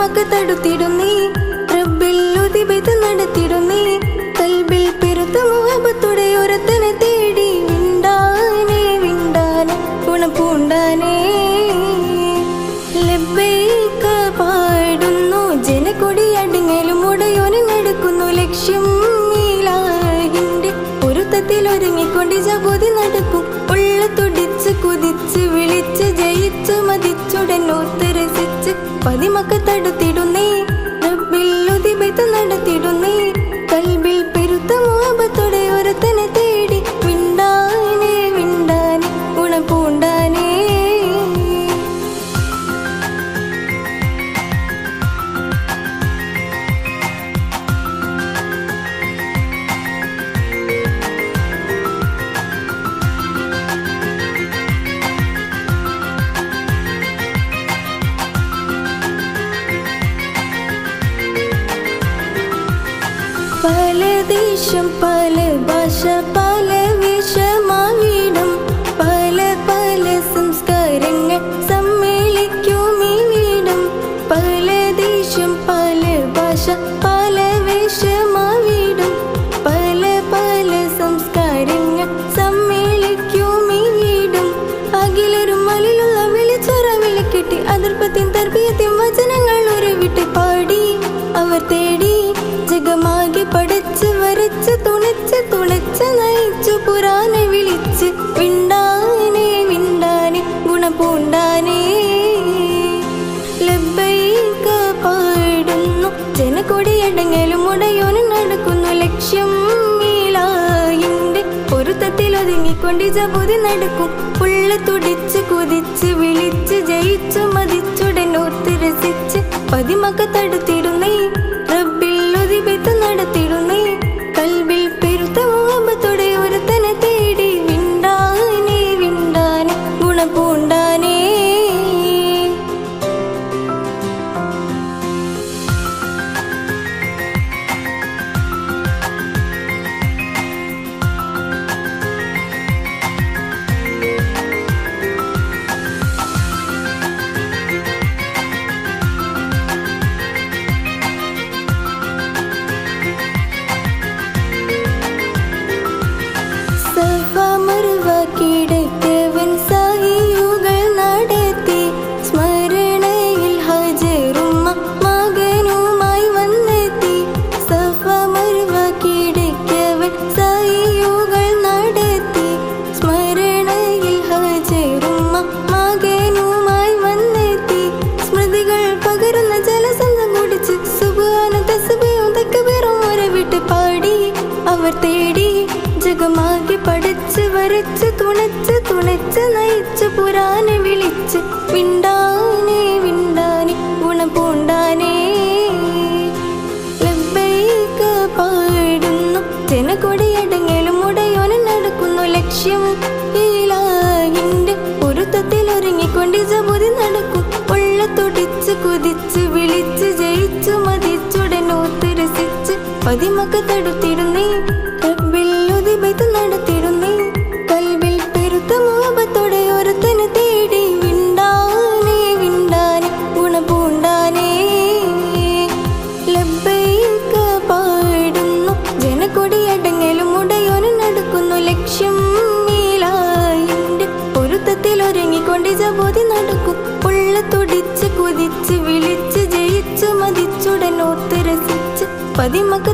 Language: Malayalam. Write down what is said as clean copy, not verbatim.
പതിമക്ക് തടുത്തിടുന്നേ റബ്ബിൽ ഉദിബത്ത് നടത്തിടുന്നേ കൽബിൽ പെരുത്ത മുഹബത്തോടെ ഒരുത്തനെ തേടി വിണ്ടാനേ വിണ്ടാനെ ഗുണപൂണ്ടാനേ ലബ്ബൈക പാടുന്നു ജനക്കൊടി അടങ്ങലും ഉടയോനെ നടക്കുന്നു ലക്ഷ്യം ഇലാഹിന്റെ പൊരുത്തത്തിൽ ഒരുങ്ങിക്കൊണ്ട് ജബോധി നടക്കും ഉള്ള തുടിച്ച് കുതിച്ച് വിളിച്ച് ജയിച്ച് മതിച്ചുടൻ ഓർത്തരസിച്ച് പതിമക്ക് തടുത്തിടുന്നേ റബ്ബിൽ ഉദിബത്ത് നടത്തിടുന്നേ കൽബിൽ പെരുത്ത മുഹബത്തോടെ ഒരുത്തനെ തേടി വിണ്ടാനേ വിണ്ടാനെ ഗുണപൂണ്ടാനേ പല ദേശം പല ഭാഷ പല വേഷമാവിടം പല പല സംസ്കാരങ്ങൾ സമ്മേളിക്കും ഇവിടം പല ദേശം പല ഭാഷ പല വേഷമാവിടം പല പല സംസ്കാരങ്ങൾ സമ്മേളിക്കും ഇവിടം അഖിലരും മലിലുള്ള വിളിച്ചറ വിളിക്കെട്ടി അതിർപ്പത്തിൻ തർബീയത്തിൻ വചനങ്ങൾ ഉരുവിട്ട് പാടി അവർ തേടി ജഗമാകെ പഠിച്ച് വരച്ച് തുണച്ച് നയിച്ചു പുരാനെ വിളിച്ച് വിണ്ടാനേ വിണ്ടാനെ ഗുണപൂണ്ടാനേ ലബ്ബൈക പാടുന്നു ജനക്കൊടിയടങ്ങലും ഉടയോനെ നടക്കുന്നു ലക്ഷ്യം ഇലാഹിന്റെ പൊരുത്തത്തിൽ ഒതുങ്ങിക്കൊണ്ട് ജബോധി നടക്കും ഉള്ള തുടിച്ച് കുതിച്ച് വിളിച്ച് ജയിച്ചു മതിച്ചുടൻ ഓർത്ത് രസിച്ച് പതിമക്ക് തടുത്തിടുന്നേ റബ്ബിൽ ഉദിബത്ത് നടത്തിടുന്നേ കൽബിൽ പെരുത്ത മുഹബത്തോടെ ഒരുത്തനെ തേടി വിണ്ടാനേ വിണ്ടാനെ ഗുണപൂണ്ടാനേ കിടക്കവൻ സാഹിയുകൾ നടത്തി സ്മരണയിൽ ഹജറുമ്മ മകനുമായി വന്നെത്തി സഫ മർവ കിടക്കവൻ സാഹിയുകൾ നടത്തി സ്മരണയിൽ ഹജറുമ്മ മകനുമായി വന്നെത്തി സ്മൃതികൾ പകരുന്ന ജലസന്ധം കുടിച്ച് സുബ്ഹാന തസ്ബീഹും തക്ബീറും ഉരവിട്ട് പാടി അവർ തേടി ജഗമാകെ പഠിച്ച് വരച്ച് തുണച്ച് നയിച്ച് പുരാനെ വിളിച്ച് വിണ്ടാനേ വിണ്ടാനെ ഗുണപൂണ്ടാനേ ലബ്ബൈക പാടുന്നു ജനക്കൊടിയടങ്ങലും ഉടയോനെ നടക്കുന്നു ലക്ഷ്യം ഇലാഹിന്റെ പൊരുത്തത്തിൽ ഒരുങ്ങിക്കൊണ്ട് ജബോധി നടക്കും ഉള്ള തുടിച്ച് കുതിച്ച് വിളിച്ച് ജയിച്ചു മതിച്ചുടൻ ഓർത്ത് രസിച്ച് പതിമക്ക് തടുത്തിടുന്നേ റബ്ബിൽ ഉദിബത്ത് നടത്തിടുന്നേ കൽബിൽ പെരുത്ത മുഹബത്തോടെ ഒരുത്തനെ തേടി വിണ്ടാനേ വിണ്ടാനെ ഗുണപൂണ്ടാനേ ലബ്ബൈക പാടുന്നു ജനക്കൊടിയടങ്ങലും ഉടയോനെ നടക്കുന്നു ലക്ഷ്യം ഇലാഹിന്റെ പൊരുത്തത്തിൽ ഒരുങ്ങിക്കൊണ്ട് ജബോധി നടക്കും ഉള്ള തുടിച്ച് കുതിച്ച് വിളിച്ച് ജയിച്ചു മതിച്ചുടൻ ഓർത്ത് രസിച്ച് പതിമക്ക്